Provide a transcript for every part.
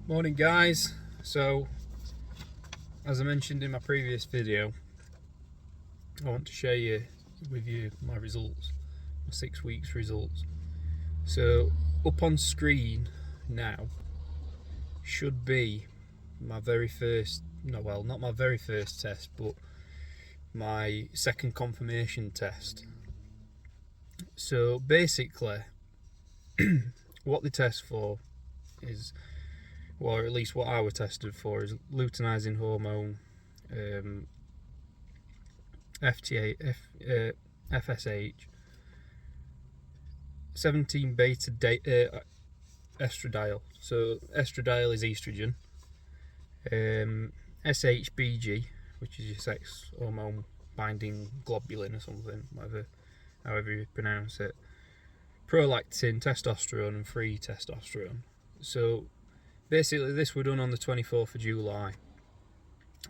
Morning guys. So as I mentioned in my previous video, I want to share with you my results, my 6 weeks results. So up on screen now should be my very first, not my very first test, but my second confirmation test. So basically what they test for is, or at least what I was tested for, is luteinizing hormone, FSH, 17 beta estradiol. So estradiol is estrogen, SHBG, which is your sex hormone binding globulin or something, however you pronounce it, prolactin, testosterone, and free testosterone. So basically this were done on the 24th of July,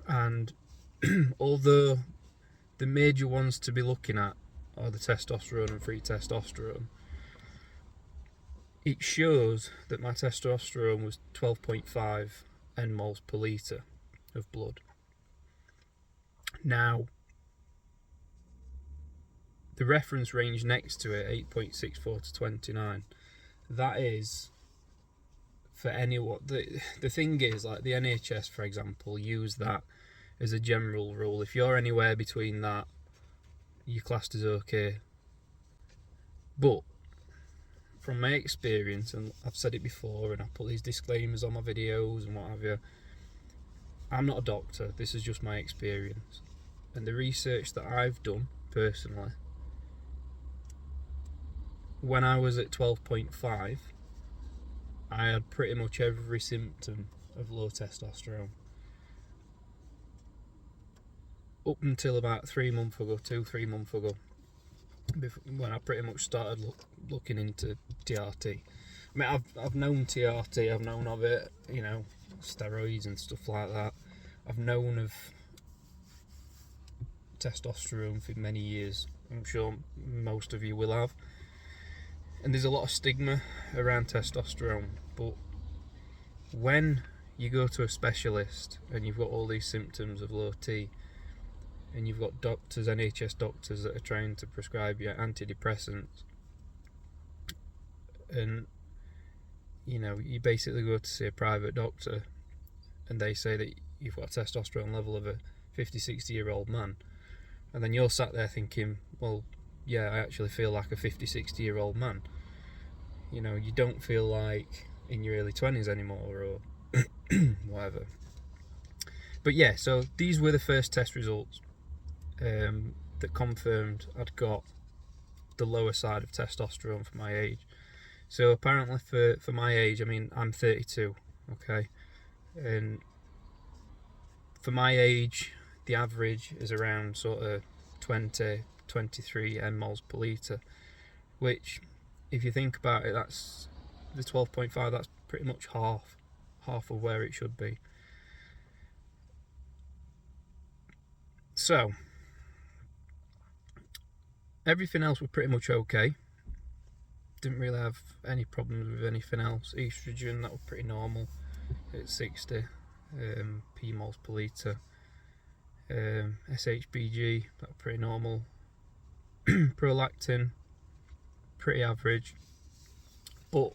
and although the major ones to be looking at are the testosterone and free testosterone, it shows that my testosterone was 12.5 nmols per litre of blood. Now, the reference range next to it, 8.64 to 29, that is for anyone. The thing is, like the NHS, for example, use that as a general rule. If you're anywhere between that, you're classed as okay. But from my experience, and I've said it before, and I put these disclaimers on my videos and what have you, I'm not a doctor, this is just my experience. And the research that I've done personally, when I was at 12.5, I had pretty much every symptom of low testosterone. Up until about 3 months ago, 3 months ago, when I pretty much started looking into TRT. I mean, I've known TRT, I've known of it, you know, steroids and stuff like that. I've known of testosterone for many years. I'm sure most of you will have. And there's a lot of stigma around testosterone, but when you go to a specialist and you've got all these symptoms of low T, and you've got doctors, NHS doctors, that are trying to prescribe you antidepressants, and you know, you basically go to see a private doctor and they say that you've got a testosterone level of a 50-60 year old man, and then you're sat there thinking, well, yeah, I actually feel like a 50-60 year old man. You know, you don't feel like in your early 20s anymore, or whatever. But yeah, so these were the first test results that confirmed I'd got the lower side of testosterone for my age. So apparently for my age, I mean, I'm 32, okay, and for my age, the average is around sort of 20-23 nmols per litre, which, if you think about it, that's the 12.5, that's pretty much half of where it should be. So everything else was pretty much okay. Didn't really have any problems with anything else. Estrogen, that was pretty normal at 60 p-mols per litre. SHBG, that was pretty normal. Prolactin, pretty average. But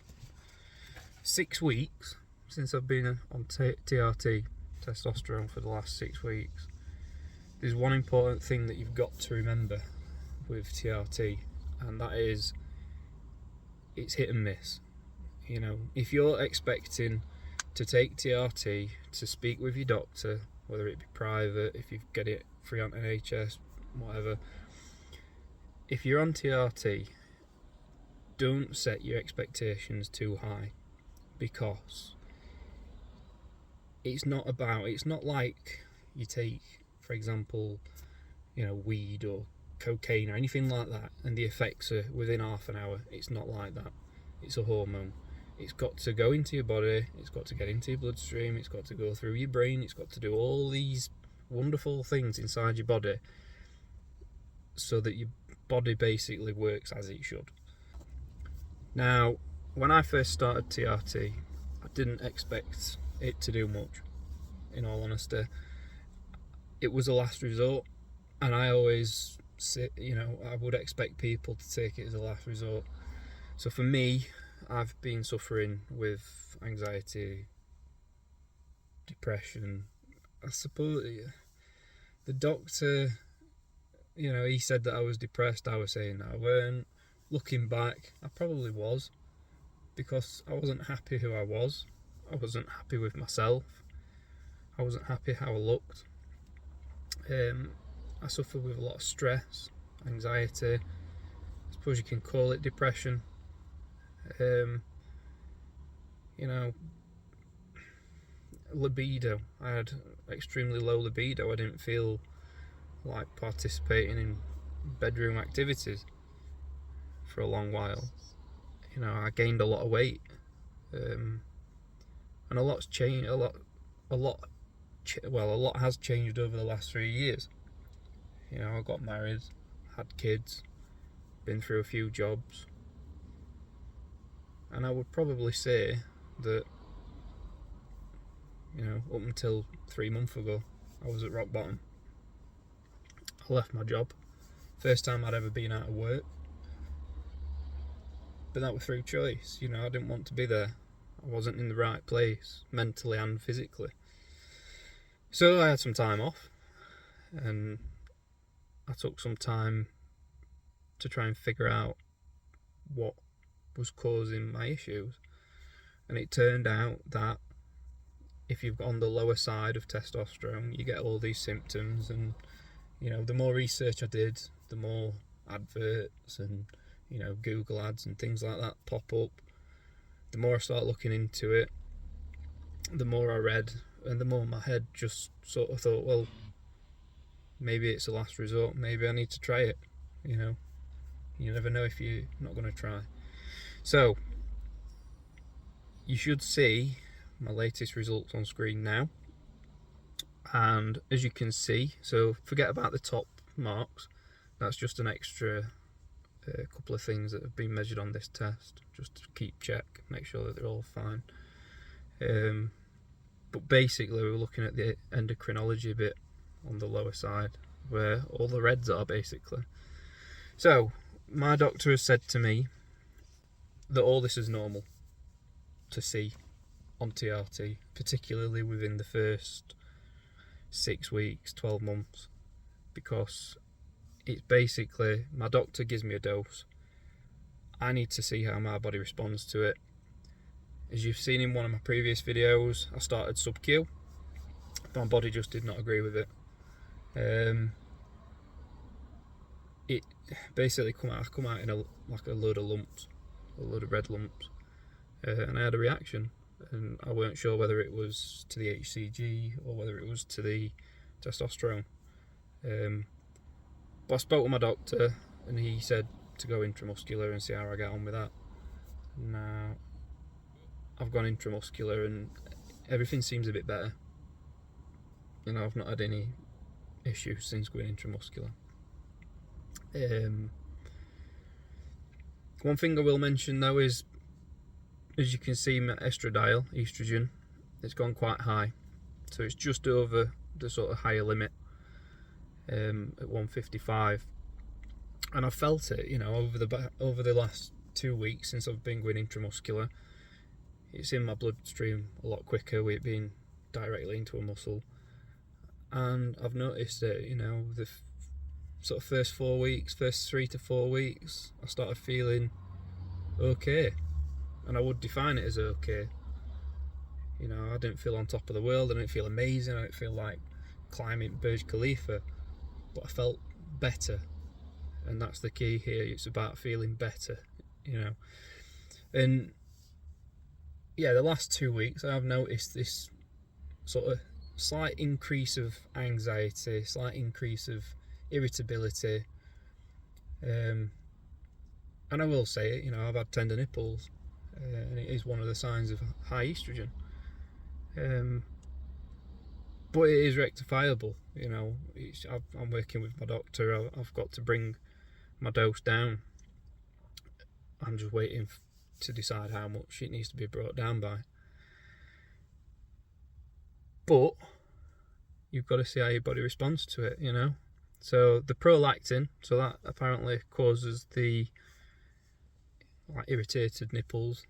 6 weeks since I've been on TRT, testosterone, for the last 6 weeks, there's one important thing that you've got to remember with TRT, and that is it's hit and miss. You know, if you're expecting to take TRT, to speak with your doctor, whether it be private, if you get it free on NHS, whatever, if you're on TRT, don't set your expectations too high, because it's not like you take, for example, you know, weed or cocaine or anything like that, and the effects are within half an hour. It's not like that. It's a hormone. It's got to go into your body, it's got to get into your bloodstream, it's got to go through your brain, it's got to do all these wonderful things inside your body so that your body basically works as it should. Now, when I first started TRT, I didn't expect it to do much, in all honesty. It was a last resort, and I always say, I would expect people to take it as a last resort. So for me, I've been suffering with anxiety, depression. I suppose the doctor, he said that I was depressed. I was saying that I weren't. Looking back, I probably was, because I wasn't happy who I was. I wasn't happy with myself. I wasn't happy how I looked. I suffered with a lot of stress, anxiety. I suppose you can call it depression. Libido. I had extremely low libido. I didn't feel like participating in bedroom activities for a long while. I gained a lot of weight, and a lot's changed. A lot has changed over the last 3 years. I got married, had kids, been through a few jobs, and I would probably say that up until 3 months ago, I was at rock bottom. I left my job, first time I'd ever been out of work, but that was through choice. I didn't want to be there. I wasn't in the right place, mentally and physically. So I had some time off, and I took some time to try and figure out what was causing my issues. And it turned out that if you've got on the lower side of testosterone, you get all these symptoms. And the more research I did, the more adverts and Google ads and things like that pop up. The more I started looking into it, the more I read, and the more my head just sort of thought, well, maybe it's a last resort, maybe I need to try it. You never know if you're not going to try. So you should see my latest results on screen now, and as you can see, so forget about the top marks, that's just an extra couple of things that have been measured on this test, just to keep check, make sure that they're all fine. But basically we're looking at the endocrinology bit on the lower side, where all the reds are basically. So my doctor has said to me that all this is normal to see on TRT, particularly within the first 6 weeks, 12 months, because it's basically, my doctor gives me a dose, I need to see how my body responds to it. As you've seen in one of my previous videos, I started sub-Q, my body just did not agree with it. It basically come out in a load of lumps, a load of red lumps, and I had a reaction, and I weren't sure whether it was to the HCG or whether it was to the testosterone. But I spoke with my doctor, and he said to go intramuscular and see how I get on with that. Now I've gone intramuscular and everything seems a bit better. I've not had any issues since going intramuscular. One thing I will mention though is, as you can see, my estrogen, it's gone quite high, so it's just over the sort of higher limit, at 155, and I felt it, over the last 2 weeks since I've been going intramuscular. It's in my bloodstream a lot quicker with it being directly into a muscle, and I've noticed that the sort of first 3 to 4 weeks, I started feeling okay, and I would define it as okay. I didn't feel on top of the world, I didn't feel amazing, I didn't feel like climbing Burj Khalifa, but I felt better, and that's the key here. It's about feeling better, and yeah, the last 2 weeks I've noticed this sort of slight increase of anxiety, slight increase of irritability, and I will say it, I've had tender nipples, and it is one of the signs of high estrogen, but it is rectifiable. I'm working with my doctor. I've got to bring my dose down. I'm just waiting to decide how much it needs to be brought down by. but you've got to see how your body responds to it, you know. So the prolactin, so that apparently causes the irritated nipples.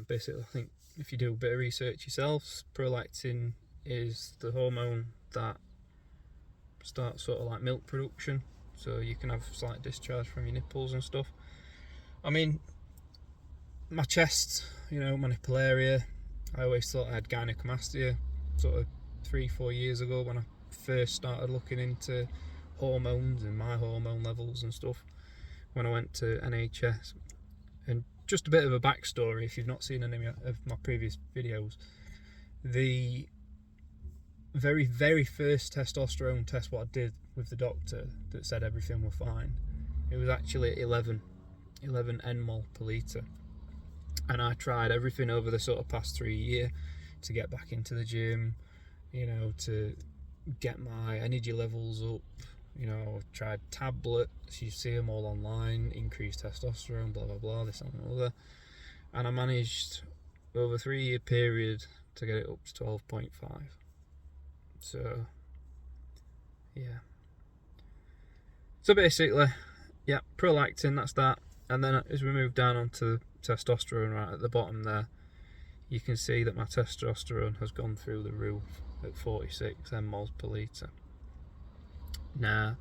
Basically, I think if you do a bit of research yourselves, prolactin is the hormone that starts sort of like milk production, so you can have slight discharge from your nipples and stuff. I mean, my chest, you know, my nipple area, I always thought I had gynecomastia sort of 3-4 years ago when I first started looking into hormones and my hormone levels and stuff when I went to NHS. And just a bit of a backstory, if you've not seen any of my previous videos, the very, very first testosterone test what I did with the doctor that said everything was fine, it was actually 11 nmol per litre. And I tried everything over the sort of past 3 years to get back into the gym, you know, to get my energy levels up. You know, I've tried tablets, you see them all online, increased testosterone, blah blah blah, this and the other, and I managed over a 3-year period to get it up to 12.5. So yeah, so basically, yeah, prolactin, that's that. And then as we move down onto testosterone, right at the bottom there, you can see that my testosterone has gone through the roof at 46 mmols per litre. Now,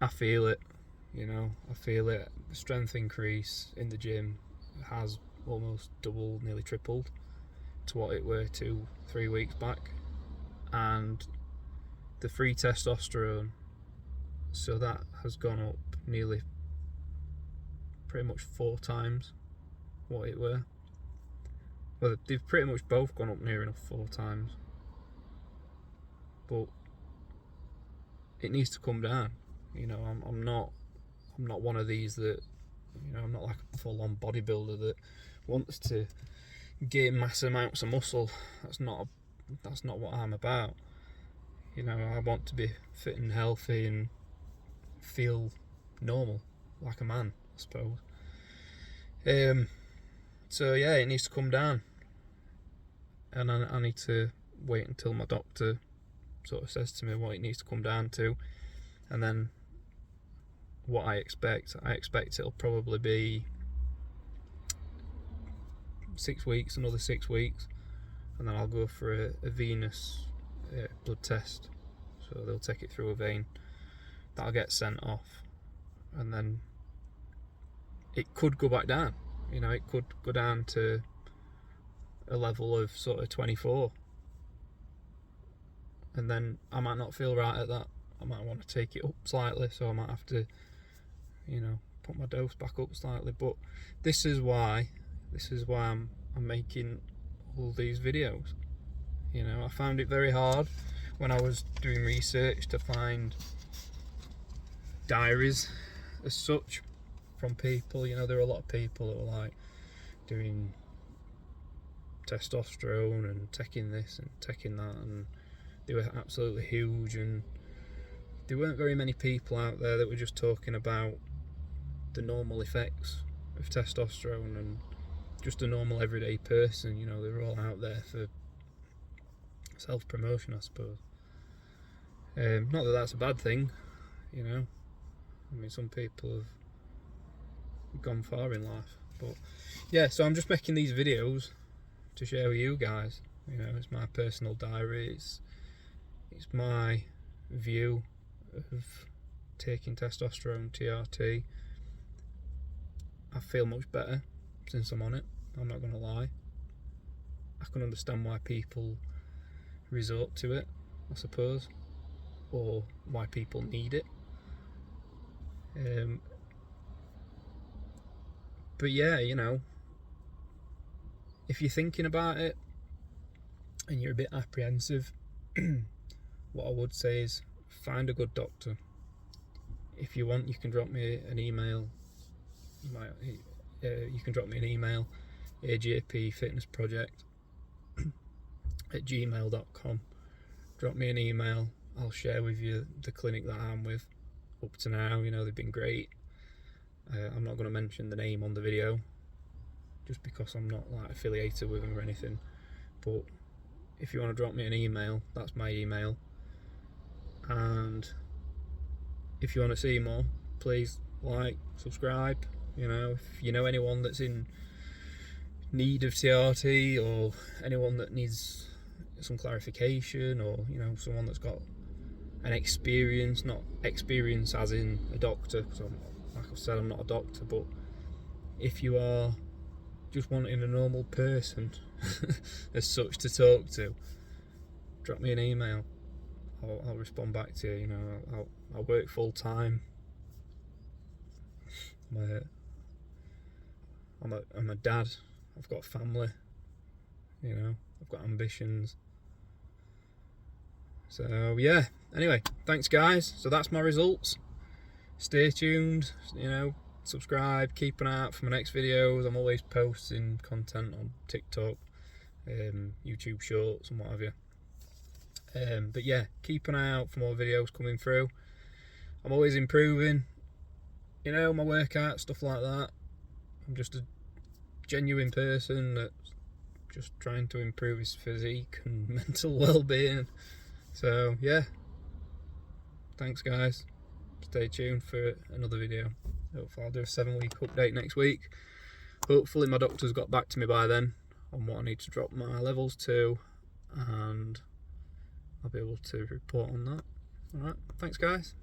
I feel it, you know, I feel it. The strength increase in the gym has almost doubled, nearly tripled to what it were 2-3 weeks back. And the free testosterone, so that has gone up nearly pretty much 4 times what it were. Well, they've pretty much both gone up near enough 4 times. But it needs to come down. You know, I'm not one of these that, you know, I'm not like a full-on bodybuilder that wants to gain mass amounts of muscle. That's not what I'm about. You know, I want to be fit and healthy and feel normal, like a man, I suppose. So yeah, it needs to come down, and I need to wait until my doctor sort of says to me what it needs to come down to, and then what I expect it'll probably be 6 weeks, another 6 weeks, and then I'll go for a venous blood test. So they'll take it through a vein, that'll get sent off, and then it could go back down. You know, it could go down to a level of sort of 24, and then I might not feel right at that. I might want to take it up slightly, so I might have to, you know, put my dose back up slightly. But this is why I'm making all these videos. You know, I found it very hard when I was doing research to find diaries as such from people. You know, there are a lot of people that were like doing testosterone and taking this and taking that, and they were absolutely huge, and there weren't very many people out there that were just talking about the normal effects of testosterone and just a normal everyday person. You know, they were all out there for self-promotion, I suppose. Not that that's a bad thing, you know. I mean, some people have gone far in life, but yeah, so I'm just making these videos to share with you guys. You know, it's my personal diary, it's my view of taking testosterone TRT. I feel much better since I'm on it, I'm not going to lie. I can understand why people resort to it, I suppose, or why people need it. But yeah, you know, if you're thinking about it and you're a bit apprehensive, what I would say is find a good doctor. If you want, you can drop me an email. You can drop me an email, ajpfitnessproject@gmail.com. Drop me an email. I'll share with you the clinic that I'm with up to now. You know, they've been great. I'm not going to mention the name on the video just because I'm not like affiliated with them or anything, but if you want to drop me an email, that's my email. And if you want to see more, please like, subscribe. You know, if you know anyone that's in need of TRT, or anyone that needs some clarification, or you know, someone that's got an experience, not experience as in a doctor, because like I've said, I'm not a doctor, but if you are just wanting a normal person as such to talk to, drop me an email. I'll respond back to you. You know, I work full time. I'm a dad. I've got a family. You know, I've got ambitions. So yeah. Anyway, thanks guys. So that's my results. Stay tuned. You know, subscribe. Keep an eye out for my next videos. I'm always posting content on TikTok, YouTube Shorts, and what have you. But yeah, keep an eye out for more videos coming through. I'm always improving, you know, my workout, stuff like that. I'm just a genuine person that's just trying to improve his physique and mental well-being. So yeah, thanks guys. Stay tuned for another video. Hopefully I'll do a 7-week update next week. Hopefully my doctor's got back to me by then on what I need to drop my levels to, and I'll be able to report on that. Alright, thanks guys.